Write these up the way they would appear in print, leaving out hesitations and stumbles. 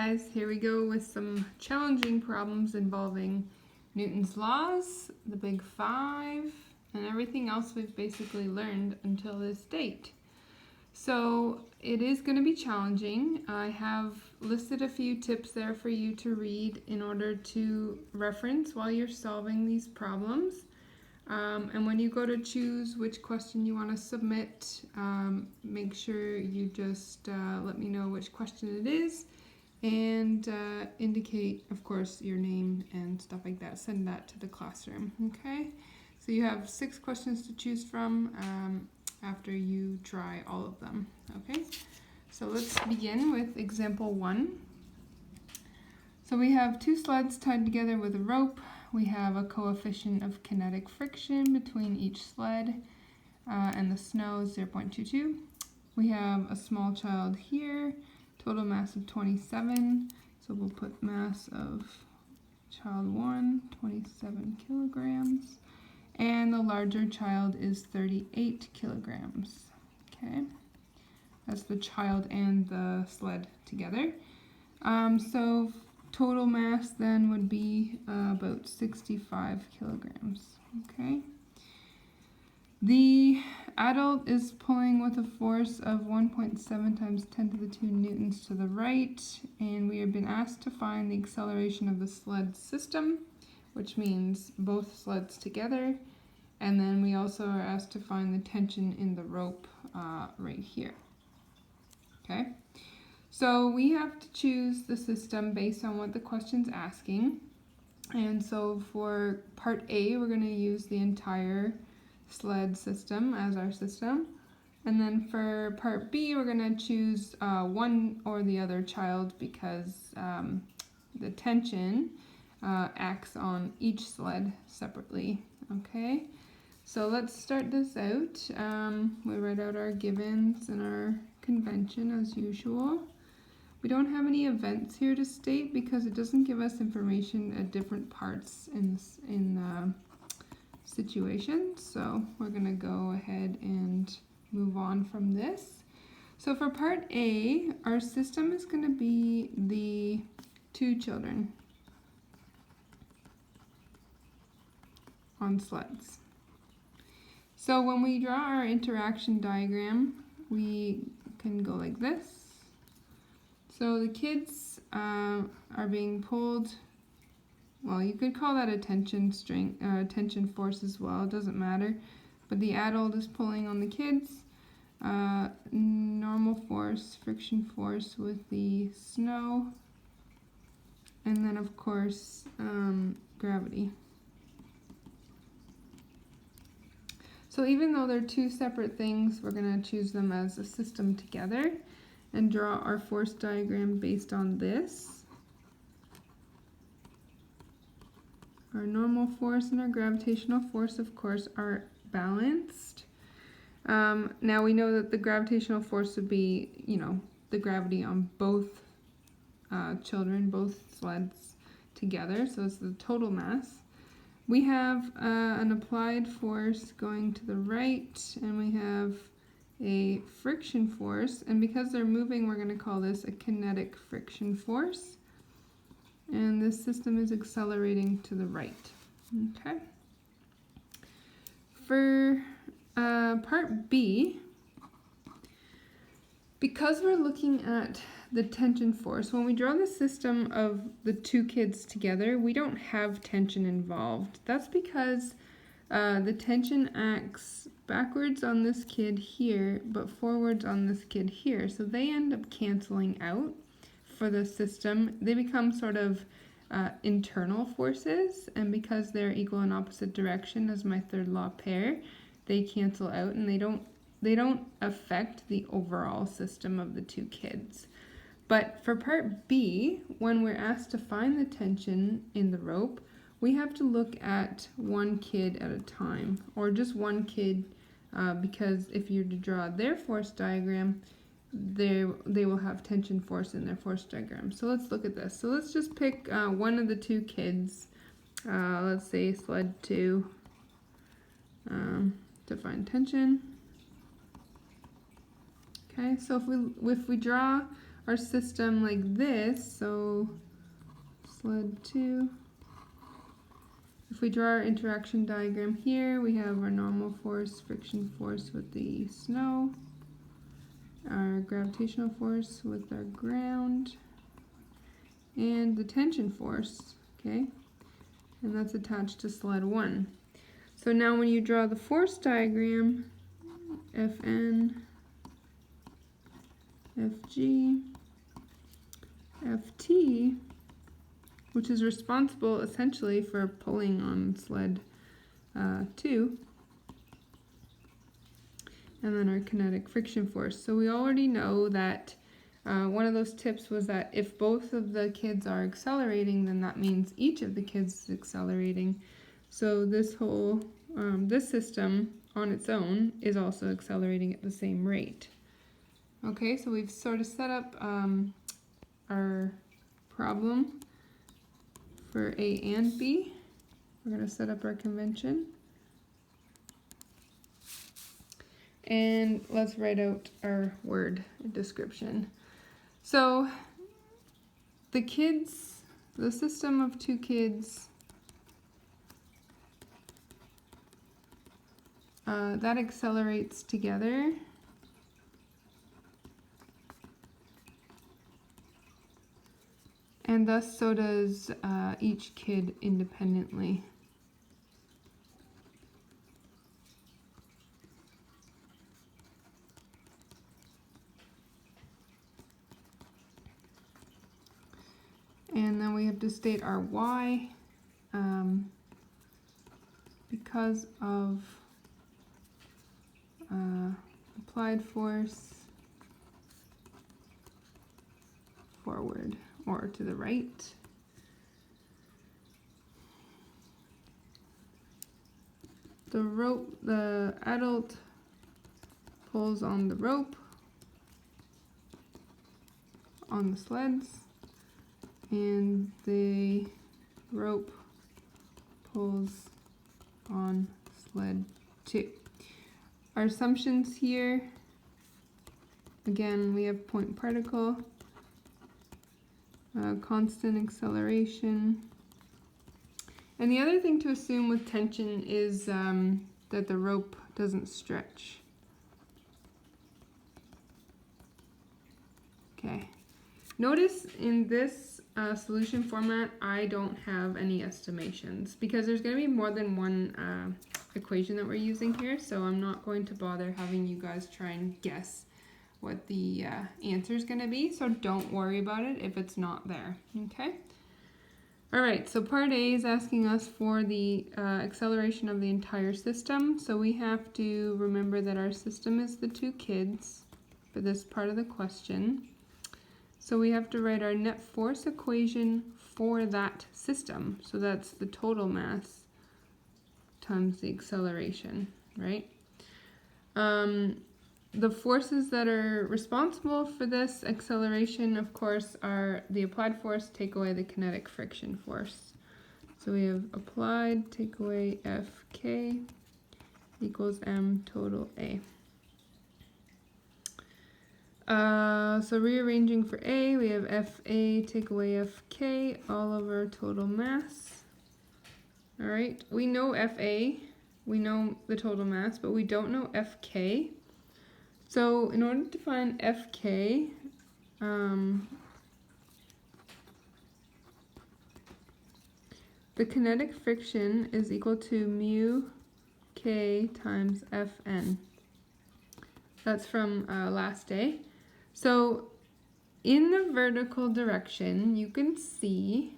guys, here we go with some challenging problems involving Newton's laws, the big five, and everything else we've basically learned until this date. So it is going to be challenging. I have listed a few tips there for you to read in order to reference while you're solving these problems. And when you go to choose which question you want to submit, make sure you just let me know which question it is and indicate, of course, your name and stuff like that. Send that to the classroom, okay? So you have 6 questions to choose from after you try all of them, okay? So let's begin with example 1. So we have 2 sleds tied together with a rope. We have a coefficient of kinetic friction between each sled and the snow is 0.22. We have a small child here, total mass of 27. So we'll put mass of child 1, 27 kilograms. And the larger child is 38 kilograms. Okay, that's the child and the sled together. So total mass then would be about 65 kilograms. Okay. The adult is pulling with a force of 1.7 times 10 to the 2 newtons to the right, and we have been asked to find the acceleration of the sled system, which means both sleds together, and then we also are asked to find the tension in the rope right here. Okay. So we have to choose the system based on what the question's asking. And so for part A, we're going to use the entire sled system as our system. And then for part B, we're going to choose one or the other child because the tension acts on each sled separately. Okay, so let's start this out. We write out our givens and our convention as usual. We don't have any events here to state because it doesn't give us information at different parts in the situation. So we're going to go ahead and move on from this. So for part A, our system is going to be the 2 children on sleds. So when we draw our interaction diagram, we can go like this. So the kids are being pulled, well, you could call that a tension force as well, it doesn't matter. But the adult is pulling on the kids. Normal force, friction force with the snow. And then, of course, gravity. So even though they're 2 separate things, we're going to choose them as a system together and draw our force diagram based on this. Our normal force and our gravitational force, of course, are balanced. Now we know that the gravitational force would be, the gravity on both children, both sleds together, so it's the total mass. We have an applied force going to the right, and we have a friction force, and because they're moving, we're going to call this a kinetic friction force. And this system is accelerating to the right. Okay. For part B, because we're looking at the tension force, when we draw the system of the 2 kids together, we don't have tension involved. That's because the tension acts backwards on this kid here, but forwards on this kid here. So they end up canceling out for the system. They become sort of internal forces, and because they're equal in opposite direction as my third law pair, they cancel out and they don't affect the overall system of the 2 kids. But for part B, when we're asked to find the tension in the rope, we have to look at one kid at a time, or just one kid, because if you're to draw their force diagram, they will have tension force in their force diagram. So let's look at this. So let's just pick one of the 2 kids, let's say sled 2, to find tension. Okay, so if we draw our system like this, so sled 2. If we draw our interaction diagram here, we have our normal force, friction force with the snow, our gravitational force with our ground, and the tension force, okay? And that's attached to sled 1. So now when you draw the force diagram, Fn, Fg, Ft, which is responsible essentially for pulling on sled 2, and then our kinetic friction force. So we already know that one of those tips was that if both of the kids are accelerating, then that means each of the kids is accelerating. So this whole, this system on its own is also accelerating at the same rate. Okay, so we've sort of set up our problem for A and B. We're going to set up our convention. And let's write out our word description. So the kids, the system of two kids, that accelerates together. And thus so does each kid independently. And then we have to state our y because of applied force forward or to the right. The rope, the adult pulls on the rope on the sleds, and the rope pulls on sled 2. Our assumptions here, again, we have point particle, constant acceleration. And the other thing to assume with tension is that the rope doesn't stretch. Okay. Notice in this solution format, I don't have any estimations because there's going to be more than one equation that we're using here, so I'm not going to bother having you guys try and guess what the answer is going to be, so don't worry about it if it's not there, okay? All right, so part A is asking us for the acceleration of the entire system, so we have to remember that our system is the two kids for this part of the question. So we have to write our net force equation for that system, so that's the total mass times the acceleration, right? The forces that are responsible for this acceleration, of course, are the applied force, take away the kinetic friction force. So we have applied, take away Fk equals m total A. So rearranging for A, we have Fa take away Fk all over total mass. All right, we know Fa, we know the total mass, but we don't know Fk. So in order to find Fk, the kinetic friction is equal to mu k times Fn. That's from last day. So in the vertical direction, you can see,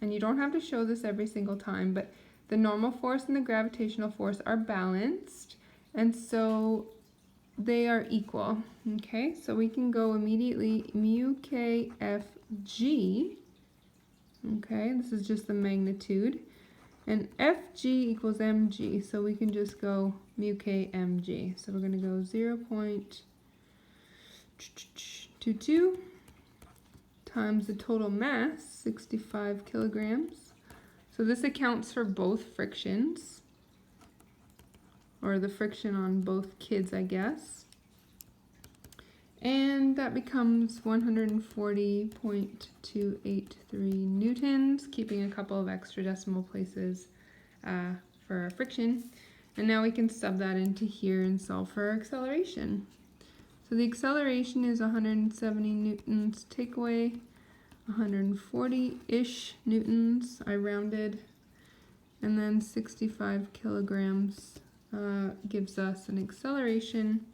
and you don't have to show this every single time, but the normal force and the gravitational force are balanced, and so they are equal. Okay, so we can go immediately mu k Fg. Okay, this is just the magnitude, and Fg equals mg, so we can just go mu k mg. So we're going to go 0.22 times the total mass, 65 kilograms. So this accounts for both frictions, or the friction on both kids, I guess. And that becomes 140.283 newtons, keeping a couple of extra decimal places for our friction. And now we can sub that into here and solve for our acceleration. So the acceleration is 170 newtons, take away 140-ish newtons, I rounded, and then 65 kilograms gives us an acceleration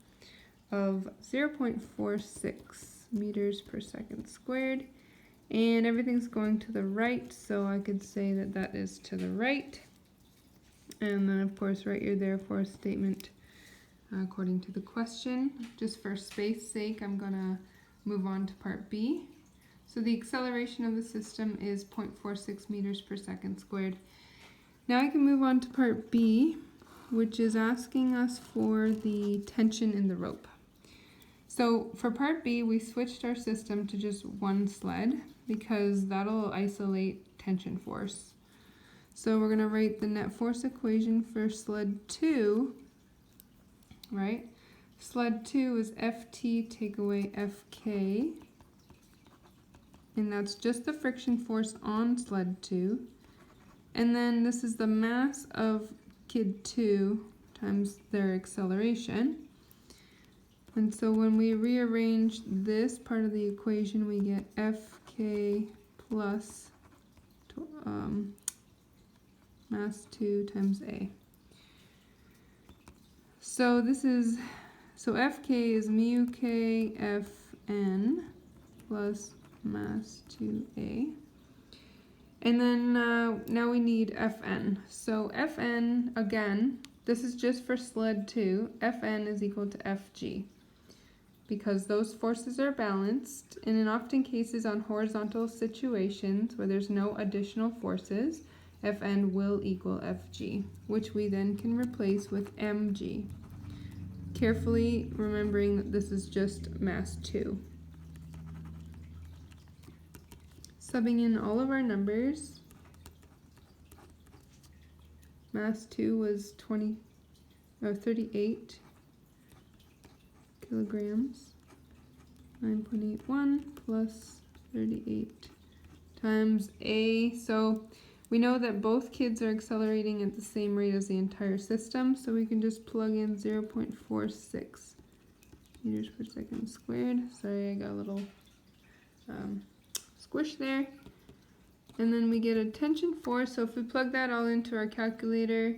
of 0.46 meters per second squared. And everything's going to the right, so I could say that that is to the right. And then, of course, write your therefore statement according to the question. Just for space's sake, I'm going to move on to part B. So the acceleration of the system is 0.46 meters per second squared. Now I can move on to part B, which is asking us for the tension in the rope. So for part B, we switched our system to just one sled because that'll isolate tension force. So we're going to write the net force equation for sled 2, right? Sled 2 is Ft take away Fk, and that's just the friction force on sled 2. And then this is the mass of kid 2 times their acceleration. And so when we rearrange this part of the equation, we get Fk plus mass 2 times A. So Fk is mu k Fn plus mass 2A. And then now we need Fn. So Fn, again, this is just for sled 2, Fn is equal to Fg. Because those forces are balanced, and in often cases on horizontal situations where there's no additional forces, Fn will equal Fg, which we then can replace with mg. Carefully remembering that this is just mass 2. Subbing in all of our numbers, mass 2 was 38 kilograms, 9.81 plus 38 times A. So we know that both kids are accelerating at the same rate as the entire system, so we can just plug in 0.46 meters per second squared. Sorry, I got a little squish there. And then we get a tension force, so if we plug that all into our calculator,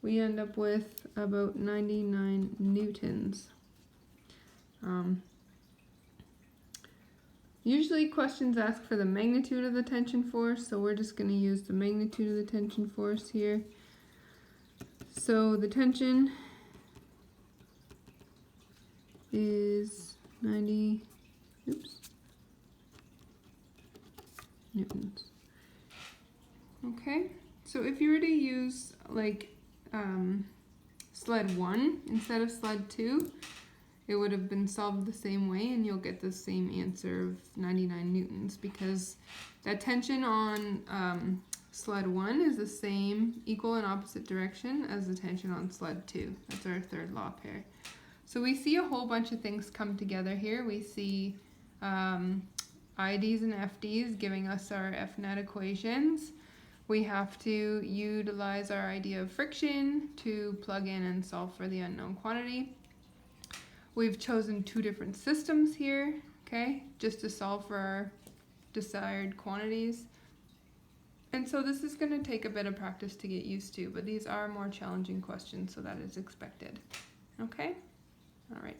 we end up with about 99 newtons. Usually questions ask for the magnitude of the tension force, so we're just going to use the magnitude of the tension force here. So the tension is 90 newtons. Okay, so if you were to use like sled 1 instead of sled 2, it would have been solved the same way and you'll get the same answer of 99 newtons because that tension on sled 1 is the same, equal and opposite direction as the tension on sled 2. That's our third law pair. So we see a whole bunch of things come together here. We see IDs and FDs giving us our F net equations. We have to utilize our idea of friction to plug in and solve for the unknown quantity. We've chosen two different systems here, okay, just to solve for our desired quantities. And so this is going to take a bit of practice to get used to, but these are more challenging questions, so that is expected. Okay? All right.